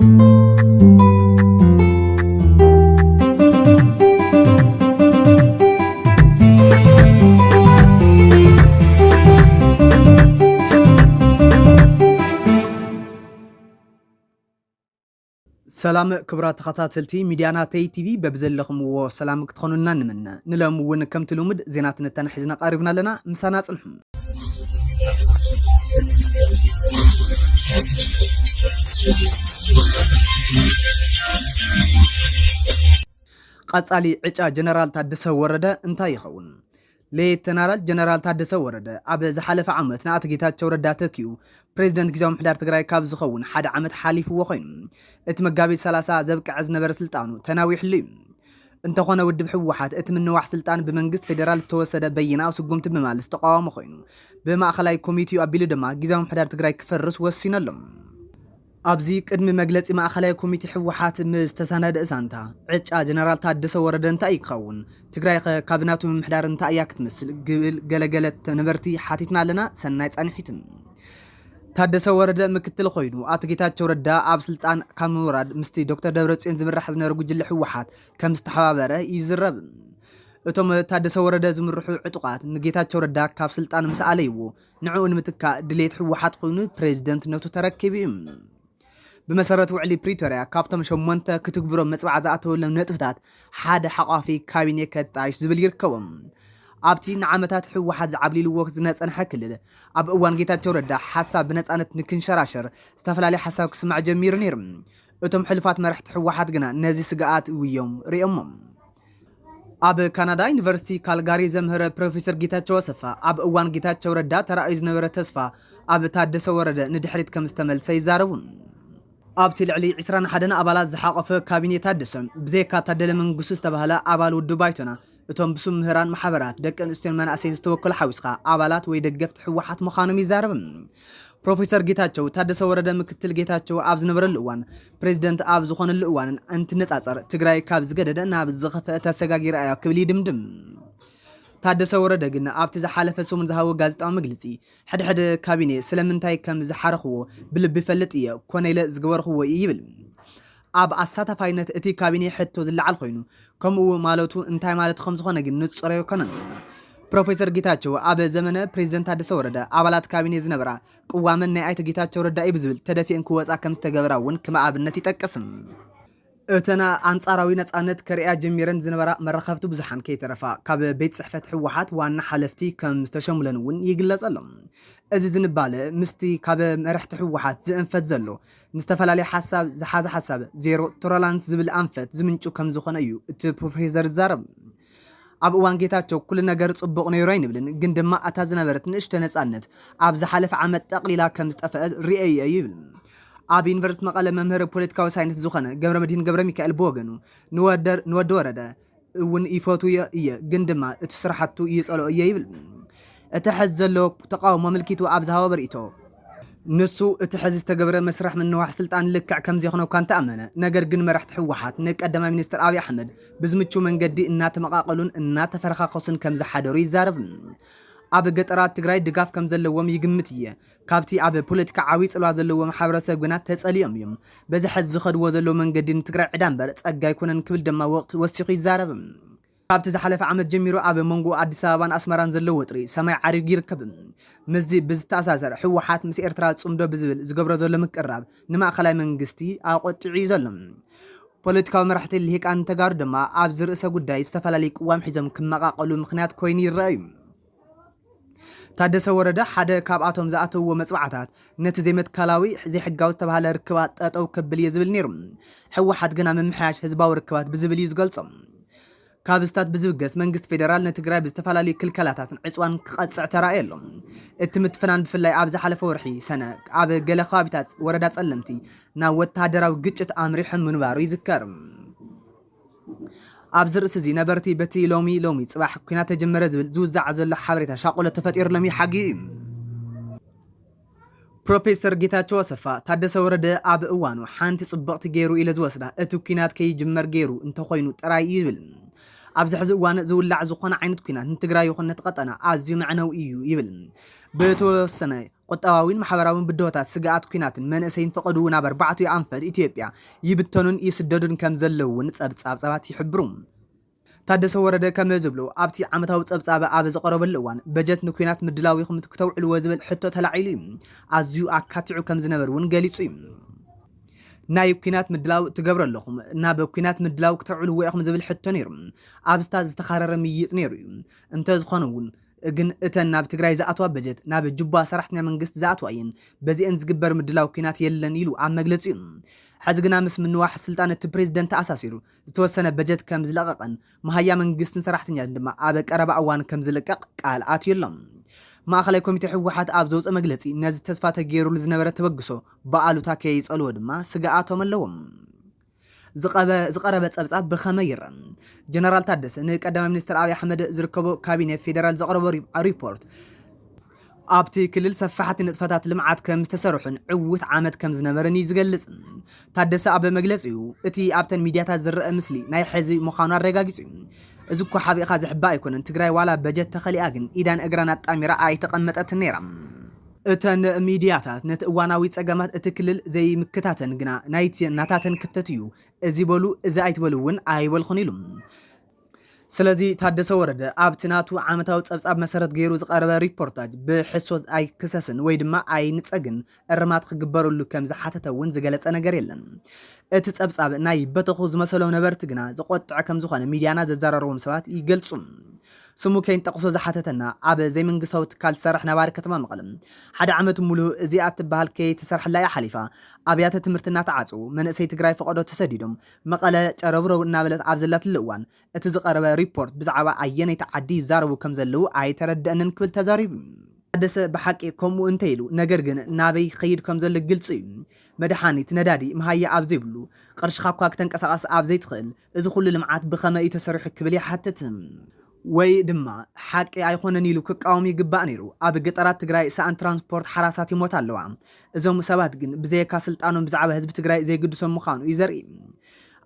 سلام كبرات تخاطاتلتي ميديانا تي تي في ببزلخم وسلام كتخوننا نمنا نلام ون كم تلومد زيناتنا تنحزنا قاربنا لنا مسانا صلحم قصالي عجا جنرال تادسه ورده انتا يخون ليتنارال جنرال تادسه ورده اب زحلف عامت نات ጌታቸው ረዳ ተኪዩ ፕሬዝዳንት ጊዜያዊ ምሕዳር ትግራይ ካብ ዝኸውን ሓደ ዓመት ሓሊፍዎ ኮይኑ እቲ መጋቢት 30 ዘብቅዕ ዝነበረ ስልጣኑ ተናዊሕሉ እንተኾነ ውድብ ሕወሓት እቲ ምንዋሕ ስልጣን ብመንግስት ፌደራል ዝተወሰደ በይና ስጉምቲ በማለት ተቃውሞ ኮይኑ በማእከላይ ኮሚቴው አቢሉ ድማ ጊዜያዊ ምሕዳር ትግራይ ክፈርስ ወሲነሎም አብዚ ቅድሚ መግለጺ ማእከላይ ኮሚቴ ሕወሓት ምስተሰነደ እሳንታ ዕጫ ጀነራል ታደሰ ወረደ እንታይ ይኸውን ትግራይ ካብናቱ ምሕዳር እንታይ እያ ክትመስል ግብል ገለገለት ነበርቲ ሓቲትና ኣለና ሰናይ ጻንሒትም ታደሰ ወረደ ምክትል ኮይኑ አቶ ጌታቸው ረዳ ኣብ ስልጣን ካብ ምውራድ ምስቲ ዶክተር ደብረጽዮን ዝምራሕ ዝነበረ ጉጅለ ሕወሓት ከም ዝተሓባበረ ይዝረብ እቶም ታደሰ ወረደ ዝምርሑ ዕጡቃት ንጌታቸው ረዳ ካብ ስልጣን ምስ ኣለይዎ ንዕኡ ንምትካ ድሌት ሕወሓት ኮይኑ ፕሬዝዳንትነቱ ተረኪቡ بمسارات وعلي بريتوريا كابتن شمونت كتكبروا مصبع زاتولم نطفتات حاد حقافي كابيني كتايش زبل يركبم ابتي نعمتات حوحات زعبلي لوقت زنصن حكلل اب اوان ጌታቸው ረዳ حساب بنصانت ንክንሸራሸር استفلالي حساب كسمع جمير نير እቶም ሕልፋት መራሕቲ ሕወሓት ግና ነዚ ስጋኣት ውዮም ሪኦሞም ኣብ ካናዳ ዩኒቨርሲቲ ካልጋሪ ዘምህረ ፕሮፌሰር ጌታቸው አሰፋ ኣብ እዋን ጌታቸው ረዳ ተራእዩ ዝነበረ ተስፋ ኣብ ታደሰ ወረደ ንድሕሪት ከም ዝተመልሰ ይዛረቡን ኣብቲ ልዕሊ 21 ኣባላት ዝሓቆፈ ካቢኔት ታደሰ ብዘይካ ታደለ መንግስቱ ዝተባሃለ ኣባል ውድብ ባይቶና እቶም ብሱም ምህራን ማሕበራት ደቂ ኣንስትዮን መናእሰይን ዝተወከሉ ሓዊስካ ኣባላት ወይ ደገፍቲ ሕወሓት ምዃኖም ይዛረብ ፕሮፌሰር ጌታቸው ታደሰ ወረደ ምክትል ጌታቸው ኣብ ዝነበረሉ እዋን ፕሬዝዳንት ኣብ ዝኾነሉ እዋን እንትነጻጸር ትግራይ ካብ ዝገደደ ናብ ዝኸፈአ ተሰጋጊራ እያ ክብል ይድምድም ታደሰ ወረደ ግን ኣብቲ ዝሓለፈ ሰሙን ዝሃወ ጋዜጣዊ መግለጺ ሕድሕድ ካቢኔ ስለምንታይ ከም ዝሓረኽዎ ብልቢ ፈልጥ እየ ኮነይለ ዝገበርኽዎ ይብል ኣብ ኣሳታፋይነት እቲ ካቢኔ ሕቶ ዝለዓል ኮይኑ ከምኡ ማለቱ እንታይ ማለት ከም ዝኾነ ግን ንጹር ኣይኮነን ፕሮፌሰር ጌታቸው ኣብ ዘመነ ፕሬዝዳንት ታደሰ ወረደ ኣባላት ካቢኔ ዝነበራ ቅዋመን ናይ ኣይተ ጌታቸው ረዳ ይብዝብል ተደፊእን ክወጻ ከም ዝተገበራ እውን ከም ኣብነት ይጠቅስም እተና አንጻራዊ ነጻነት ከሪያ ጀሚረን ዝነበራ መረኸብቱ ብዙሓን ከይተረፋ ካብ ቤት ጽሕፈት ሕወሓት ዋና ሓለፍቲ ከም ዝተሸሙለን እውን ይግለጸሎም እዚ ዝንባለ ምስቲ ካብ መራሕቲ ሕወሓት ዝእንፈት ዘሎ ንዝተፈላለየ ሓሳብ ዝሓዘ ሓሳብ ዜሮ ቶለራንስ ዝብል ኣንፈት ዝምንጩ ከም ዝኾነ እዩ እቲ ፕሮፌሰር ዛረብ ኣብ እዋን ጌታቸው ኩሉ ነገር ጽቡቕ ነይሩ ኣይንብልን ግን ድማ ኣታ ዝነበረት ንእሽተ ነጻነት ኣብ ዝሓለፈ ዓመት ጠቕሊላ ከም ዝጠፍአ ርአየ ይብል ኣብ ዩኒቨርሲቲ መቐለ መምህር ፖለቲካዊ ሳይንስ ዝኾነ ገብረ መድህን ገብረ ሚካኤል በወገኑ ንወደ ወረደ እውን ይፈቱ እየ ግን ድማ እቲ ስራሕቱ ይጸልኦ እየ ይብል እቲ ሕዚ ዘሎ ተቃውሞ ምልኪቱ ኣብ ዝሃወ በሪእቶ ንሱ እቲ ሕዚ ዝተገብረ መስራሕ ምንዋሕ ስልጣን ልክዕ ከም ዘይኾነ እኳ እንተኣመነ ነገር ግን መራሕቲ ሕወሓት ንቀዳማይ ሚኒስትር ኣብይ ኣሕመድ ብዝምቹ መንገዲ እናተመቃቀሉን እናተፈረኻኸሱን ከም ዝሓደሩ ይዛረብ ኣብ ገጠራት ትግራይ ድጋፍ ከም ዘለዎም ይግምት እየ ካብቲ ኣብ ፖለቲካ ዓዊ ጽልዋ ዘለዎ ማሕበረሰብ ግና ተጸሊዮም እዮም በዚ ሕዚ ዝኸድዎ ዘሎ መንገዲ ንትግራይ ዕዳምበር ጸጋይ ኮነን ክብል ድማ ወሲኹ ይዛረብ ካብቲ ዝሓለፈ ዓመት ጀሚሩ ኣብ መንጎ አዲስ አበባን ኣስመራን ዘሎ ወጥሪ ሰማይ ዓሪግ ይርከብ ምዚ ብዝተኣሳሰር ሕወሓት ምስ ኤርትራ ጽምዶ ብዝብል ዝገብሮ ዘሎ ምቅራብ ንማእከላይ መንግስቲ ኣቆጥዑ ዘሎ ፖለቲካዊ መራሕቲ ልሂቃን ተጋሩ ድማ ኣብ ዝርእሰ ጉዳይ ዝተፈላለዩ ቅዋም ሒዞም ክመቃቀሉ ምኽንያት ኮይኑ ይረኣዩ ታደሰ ወረደ ሓደ ካብ ኣቶም ዝኣተውዎ መጽባዕታት ነቲ ዘይመትካላዊ ዘይሕጋዊ ዝተባሃለ ርክባት ጠጠው ከብል የዝብል ነይሩ ሕወሓት ግና መምሕያሽ ህዝባዊ ርክባት ብዝብል ይዝገልጾም ካብ ስታት ብዝብገስ መንግስት ፌደራል ነትግራይ ብዝተፈላለዩ ክልከላታትን ዕፅዋን ክቐጽዕ ተራእየሎ እቲ ምትፈናን ብፍላይ ኣብ ዝሓለፈ ወርሒ ሰነ ኣብ ገለ ከባቢታት ወረዳ ጸለምቲ ናብ ወታደራዊ ግጭት ኣምሪሖ ምንባሩ ይዝከር ኣብ ዝርእሲ እዚ ነበርቲ በቲ ሎሚ ጽባሕ ኩናት ተጀመረ ዝብል ዝውዛዕ ዘሎ ሓበሬታ ሻቆለ ተፈጢሩሎም ይሓጊ ፕሮፌሰር ጌታቸው አሰፋ ታደሰ ወረደ ኣብ እዋኑ ሓንቲ ጽብቕቲ ገይሩ ኢለ ዝወስዳ እቲ ኩናት ከይጅመር ገይሩ እንተኾይኑ ጥራይ ይብል ኣብዚ ሕዚ እዋን ዝውላዕ ዝኾነ ዓይነት ኩናት ንትግራይ ይኹን ነቲ ቀጠና ኣዝዩ መዕነዊ እዩ ይብል ብተወሰነ ቁጠባዊን ማሕበራዊን ብድሆታት ስጋኣት ኩናትን መንእሰይን ፈቐዱ ናብ 4 ኣንፈት ኢትዮጵያ ይብተኑን ይስደዱን ከም ዘለውን ጸብጻባት ይሕብሩ ታደሰ ወረደ ከም ዝብሉ ኣብቲ ዓመታዊ ጸብጻብ ኣብ ዝቐረበሉ እዋን በጀት ንኩናት ምድላው ይኹም ክትተውዕልዎ ዝብል ሕቶ ተላዒሉ ኣዝዩ ኣካቲዑ ከም ዝነበሩ እውን ገሊጹ ናይ ኩናት ምድላው ትገብረለኹም ናብ ኩናት ምድላው ክትውዕልዎ ኢኹም ዝብል ሕቶ ነይሩ ኣብስታ ዝተኻረረ ምይጥ ነይሩ እንተ ዝኾነ እውን ግን እተን ናብ ትግራይ ዝኣትዋ በጀት ናብ ጅባ ሰራሕተኛ መንግስት ዝኣትዋየን በዚአን ዝግበር ምድላው ኩናት የለን ኢሉ ኣብ መግለጺ ሕዚ ግና ምስ ምንዋሕ ስልጣን እቲ ፕሬዝደንት ኣሳሲሩ ዝተወሰነ በጀት ከም ዝለቀቐን መሃያ መንግስትን ሰራሕተኛ ድማ ኣብ ቀረባ እዋን ከም ዝለቀቕ ቃል ኣትየሎም ማእኸላይ ኮሚቴ ሕወሓት ኣብ ዘውፅእ መግለጺ ነዚ ተስፋ ተገይሩሉ ዝነበረ ተበግሶ ብኣሉታ ከይጸልዎ ድማ ስጋኣቶም ኣለዎም ዝቀረበ ጸብጻብ ብኸመይ ይርአ ጀነራል ታደሰ ንቀዳማይ ሚኒስትር ኣብይ ኣሕመድ ዝርከቦ ካቢኔ ፌደራል ዘቕረቦ ሪፖርት ኣብቲ ክልል ሰፋሕቲ ንጥፈታት ልምዓት ከም ዝተሰርሑን ዕውት ዓመት ከም ዝነበረን ዝገልጽ ታደሰ ኣብ መግለጺኡ እቲ ኣብተን ሚድያታት ዝርአ ምስሊ ናይ ሕዚ ምዃኑ ኣረጋጊጹ እዚ እኮ ሓቢእኻ ዝሕባ ኣይኮነን ትግራይ ዋላ በጀት ተኸሊኣ ግን ኢዳን እግራን ኣጣሚራ ኣይተቐመጠትን ነይራ እተን ሚድያታት ነቲ እዋናዊ ጸገማት እቲ ክልል ዘይምክታተን ግና ናይቲ ናታተን ክፍተት እዩ እዚ በሉ እዚ ኣይትበሉ እውን ኣይበልኹን ኢሉ ስለዚ ታደሰ ወረደ ኣብቲ ናቱ ዓመታዊ ጸብጻብ መሰረት ገይሩ ዝቐረበ ሪፖርታጅ ብሕሶት ኣይክሰስን ወይ ድማ ኣይንጸግን እርማት ክግበረሉ ከም ዝሓተተ እውን ዝገለጸ ነገር የለን እቲ ጸብጻብ ናይ በተኹ ዝመሰሎም ነበርቲ ግና ዝቆጥዕ ከም ዝኾነ ሚድያና ዘዘራረቦም ሰባት ይገልጹ ስሙ ከይንጠቕሶ ዝሓተተና ኣብ ዘይመንግስታዊ ትካል ዝሰርሕ ነባሪ ከተማ መቐለ ሓደ ዓመት ሙሉ እዚኣ ትበሃል ከይተሰርሐላ እያ ሓሊፋ ኣብያተ ትምህርቲ እናተዓጽው መንእሰይ ትግራይ ፈቐዶ ተሰዲዶም መቐለ ጨረብረው እናበለት ኣብ ዘላትሉ እዋን እቲ ዝቐረበ ሪፖርት ብዛዕባ ኣየነይቲ ዓዲ ይዛረቡ ከም ዘለዉ ኣይተረድአንን ክብል ተዛሪቡ ታደሰ ብሓቂ ከምኡ እንተኢሉ ነገር ግን ናበይ ከይድ ከም ዘሎ ግልጽ እዩ መድሓኒት ነዳዲ መሃያ ኣብ ዘይብሉ ቅርሽኻ እኳ ክትንቀሳቐስ ኣብ ዘይትኽእል እዚ ኩሉ ልምዓት ብኸመይ እዩ ተሰሪሑ ክብል ይሓትት ወይ ድማ ሓቂ ኣይኮነን ኢሉ ክቃወም ይግባእ ነይሩ ኣብ ገጠራት ትግራይ ሰኣን ትራንስፖርት ሓራሳት ይሞት ኣለዋ እዞም ሰባት ግን ብዘይካ ስልጣኖም ብዛዕባ ህዝቢ ትግራይ ዘይግድሶም ምዃኑ እዩ ዘርኢ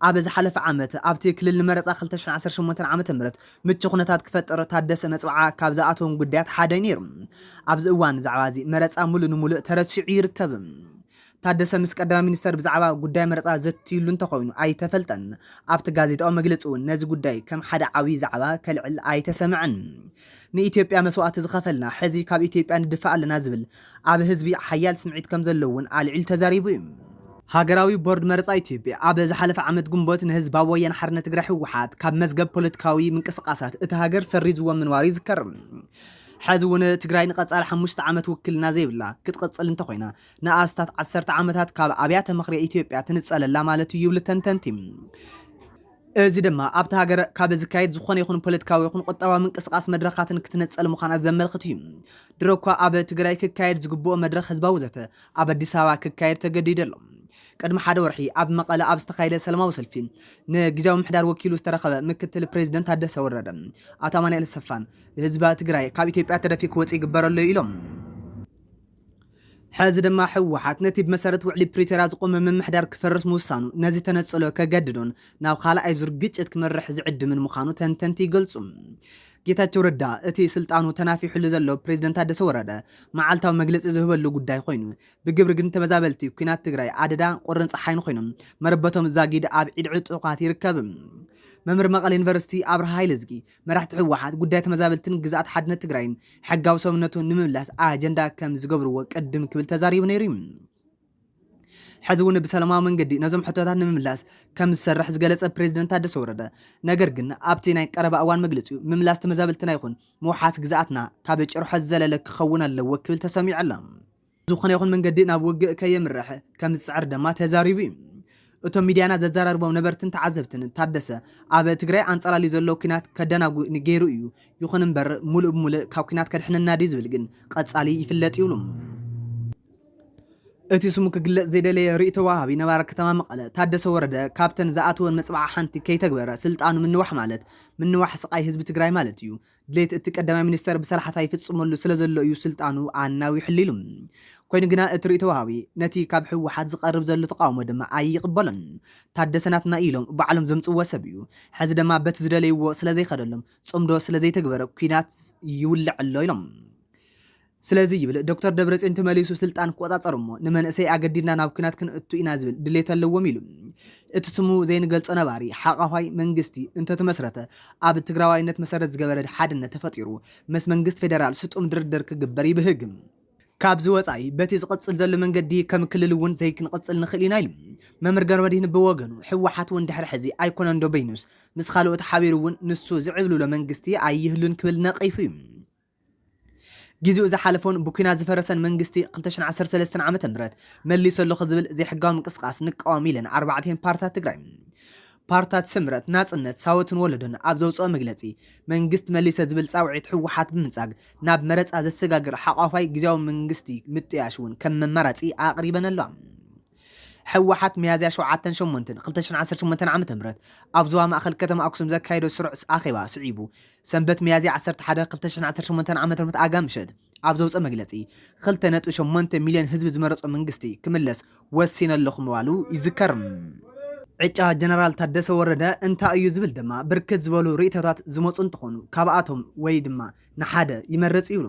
ኣብ ዝሓለፈ ዓመት ኣብቲ ክልል ንመረፃ 2018 ዓመተ ምህረት ምቹ ኩነታት ክፈጥር ታደሰ መፅባዓ ካብ ዝኣተዎም ጉዳያት ሓደ ነይሩ ኣብዚ እዋን ዛዕባ እዚ መረፃ ሙሉእ ንሙሉእ ተረሲዑ ይርከብ ታደሰ ምስ ቀዳማይ ሚኒስተር ብዛዕባ ጉዳይ መረፃ ዘትይሉ እንተኮይኑ ኣይተፈልጠን ኣብቲ ጋዜጣዊ መግለፂ እውን ነዚ ጉዳይ ከም ሓደ ዓብይ ዛዕባ ከልዕል ኣይተሰምዐን ንኢትዮጵያ መስዋዕቲ ዝኸፈልና ሕዚ ካብ ኢትዮጵያ ንድፋእ ኣለና ዝብል ኣብ ህዝቢ ሓያል ስምዒት ከም ዘለውን ኣልዒል ተዛሪቡ እዩ ሃገራዊ ቦርድ መረፃ ኢትዮጵያ ኣብ ዝሓለፈ ዓመት ግንቦት ንህዝባዊ ወያነ ሓርነት ትግራይ ህወሓት ካብ መዝገብ ፖለቲካዊ ምንቅስቃሳት እቲ ሃገር ሰሪዝዎ ምንባሩ ይዝከር ሕዚ እውን ትግራይ ንቐጻሊ 5 ዓመት ውክልና ዘይብላ ክትቀጽል እንተኮይና ንኣስታት 10 ዓመታት ካብ ኣብያተ ምኽሪ ኢትዮጵያ ትንጸለላ ማለት እዩ ይብል ተንተንቲ እዚ ድማ ኣብታ ሃገር ካብ ዝካየድ ዝኾነ ይኹን ፖለቲካዊ ይኹን ቁጠባዊ ምንቅስቃስ መድረኻትን ክትነጸል ምዃና ዘመልክት እዩ ድሮኳ ኣብ ትግራይ ክካየድ ዝግብኦ መድረኽ ህዝባዊ ዘተ ኣብ ኣዲስ ኣበባ ክካየድ ተገዲዱ ኣሎ ቅድሚ ሓደ ወርሒ ኣብ መቐለ ኣብ ዝተኻየደ ሰላማዊ ሰልፊ ንጊዜያዊ ምሕዳር ወኪሉ ዝተረኸበ ምክትል ፕሬዝደንት ታደሰ ወረደ ኣቶ ኣማኑኤል ሰፋን ህዝባ ትግራይ ካብ ኢትዮጵያ ተደፊኡ ክወጽእ ይግበረሉ ኢሎም ሕዚ ድማ ህወሓት ነቲ ብመሰረት ውዕሊ ፕሪቶሪያ ዝቆመ ምምሕዳር ክፈርስ ምውሳኑ ነዚ ተነጽሎ ከገድዶን ናብ ካልኣይ ዙር ግጭት ክመርሕ ዝዕድምን ምዃኑ ተንተንቲ ይገልጹ ጌታቸው ረዳ እቲ ስልጣኑ ተናፊሑሉ ዘሎ ፕሬዝደንት ታደሰ ወረደ መዓልታዊ መግለጺ ዝህበሉ ጉዳይ ኮይኑ ብግብሪ ግን ተመዛበልቲ ኩናት ትግራይ ኣደዳ ቁርን ፀሓይን ኮይኖም መረበቶም ዛጊድ ኣብ ዒድዒ ጥቃት ይርከብ መምህር መቐለ ዩኒቨርሲቲ ኣብርሃ ሃይለዝጊ መራሕቲ ህወሓት ጉዳይ ተመዛበልትን ግዛኣት ሓድነት ትግራይን ሕጋዊ ሰውነቱ ንምምላስ ኣጀንዳ ከም ዝገብርዎ ቅድም ክብል ተዛሪቡ ነይሩ ሕዚ እውን ብሰላማዊ መንገዲ ነዞም ሕቶታት ንምምላስ ከም ዝሰርሕ ዝገለጸ ፕሬዝደንት ታደሰ ወረደ ነገር ግን ኣብቲ ናይ ቀረባ እዋን መግለጺኡ ምምላስ ተመዛበልትና ይኹን ምውሓት ግዛኣትና ካብ ጭርሖ ዘለለ ክኸውን ኣለዎ ክብል ተሰሚዑ ኣሎ ዝኾነ ይኹን መንገዲ ናብ ውግእ ከየምርሕ ከም ዝፅዕር ድማ ተዛሪቡ እቶም ሚድያና ዘዘራርቦም ነበርትን ተዓዘብትን ታደሰ ኣብ ትግራይ አንጻላሊ ዘሎ ኩናት ከደናጉ ገይሩ እዩ ይኹን እምበር ሙሉእ ብሙሉእ ካብ ኩናት ከድሕነና ዲ ዝብል ግን ቀጻሊ ይፍለጥ ይብሉ እቲ ስሙ ክግለጽ ዘይደለየ ርእይቶ ዋሃቢ ነባር ከተማ መቐለ ታደሰ ወረደ ካብተን ዝኣትወን መጽባዓ ሓንቲ ከይተግበረ ስልጣኑ ምንዋሕ ማለት ምንዋሕ ስቃይ ህዝቢ ትግራይ ማለት እዩ ድሌት እቲ ቀዳማይ ሚኒስተር ብሰላሓታ ይፍጽመሉ ስለ ዘሎ እዩ ስልጣኑ ኣናዊሕ ኢሉ ኮይኑ ግና እትሪእቶ ወሃቢ ነቲ ካብ ሕወሓት ዝቀርብ ዘሎ ተቃውሞ ድማ ኣይቅበልን ታደሰናትና ኢሎም ባዕሎም ዘምፅዎ ሰብ እዩ ሕዚ ድማ በቲ ዝደለይዎ ስለዘይኸደሎም ጽምዶ ስለዘይተግበረ ኩናት ይውልዕ ኣሎ ኢሎም ስለዚ ይብል ዶክተር ደብረጽዮን ተመሊሱ ስልጣን ቆጻጸር እሞ ንመንእሰይ አገዲድና ናብ ኩናት ክንእቱ ኢና ዝብል ድሌት ኣለዎም ኢሉ እቲ ስሙ ዘይንገልጾ ነባሪ ሓቃፋይ መንግስቲ እንተተመስረተ ኣብ ትግራዋይነት መሰረት ዝገበረ ሓድነት ተፈጢሩ ምስ መንግስት ፌደራል ስጡም ድርድር ክግበር ይብህግም ካብዚ ወፃኢ በቲ ዝቅጽል ዘሎ መንገዲ ከም ክልል እውን ዘይክንቅጽል ንኽእል ኢና ኢሉ መምህር ገርመዲን ብወገኑ ሕወሓት እውን ድሕሪ ሕዚ ኣይኮነን ዶ በይኑስ ምስ ካልኦት ሓቢሩ እውን ንሱ ዝዕብልሎ መንግስቲ ኣይህሉን ክብል ነቒፉ እዩ ጊዜኡ ዝሓለፎን ብኩናት ዝፈረሰን መንግስቲ 2013 ዓመተ ምህረት መሊሱ ኣሎ ዝብል ዘይሕጋዊ ምንቅስቃስ ንቃወም ኢለን 4 ፓርቲታት ትግራይ ፓርቲታት ስምረት ናጽነት ሳወትን ወለዶን ኣብ ዘውፅኦ መግለጺ መንግስት መሊሰ ዝብል ጻውዒት ሕወሓት ብምንጻግ ናብ መረጻ ዘሰጋግር ሓቋፋይ ጊዜያዊ መንግስቲ ምጥያሽ እውን ከም መመራጺ ኣቕሪበን ኣሎ ሕወሓት ሚያዝያ 7-8 2018 ዓመተ ምህረት ኣብ ዞባ ማእከል ከተማ ኣክሱም ዘካየዶ ስሩዕ ኣኼባ ስዒቡ ሰንበት ሚያዝያ 11 2018 ዓመተ ምህረት ኣጋምሸት ኣብ ዘውፅኦ መግለጺ 2.8 ሚልዮን ህዝቢ ዝመረጾ መንግስቲ ክምለስ ወሲነ ኣለኹ ምባሉ ይዝከር ዕጫ ጀነራል ታደሰ ወረደ እንታይ እዩ ዝብል ድማ ብርክት ዝበሉ ርእይቶታት ዝመጹ እንትኾኑ ካብኣቶም ወይ ድማ ንሓደ ይመርጽ ይብሉ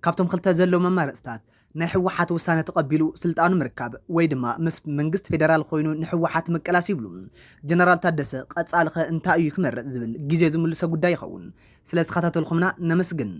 ካብቶም ክልተ ዘሎ መማረጽታት ናይ ሕወሓት ውሳነ ተቀቢሉ ስልጣኑ ምርካብ ወይ ድማ ምስ መንግስት ፌደራል ኮይኑ ንሕወሓት መቀላስ ይብሉ ጀነራል ታደሰ ቀጻልኸ እንታይ እዩ ክመርጽ ዝብል ግዜ ዝምልሶ ጉዳይ ይኸውን ስለዝተኸታተልኩምና ነመስግን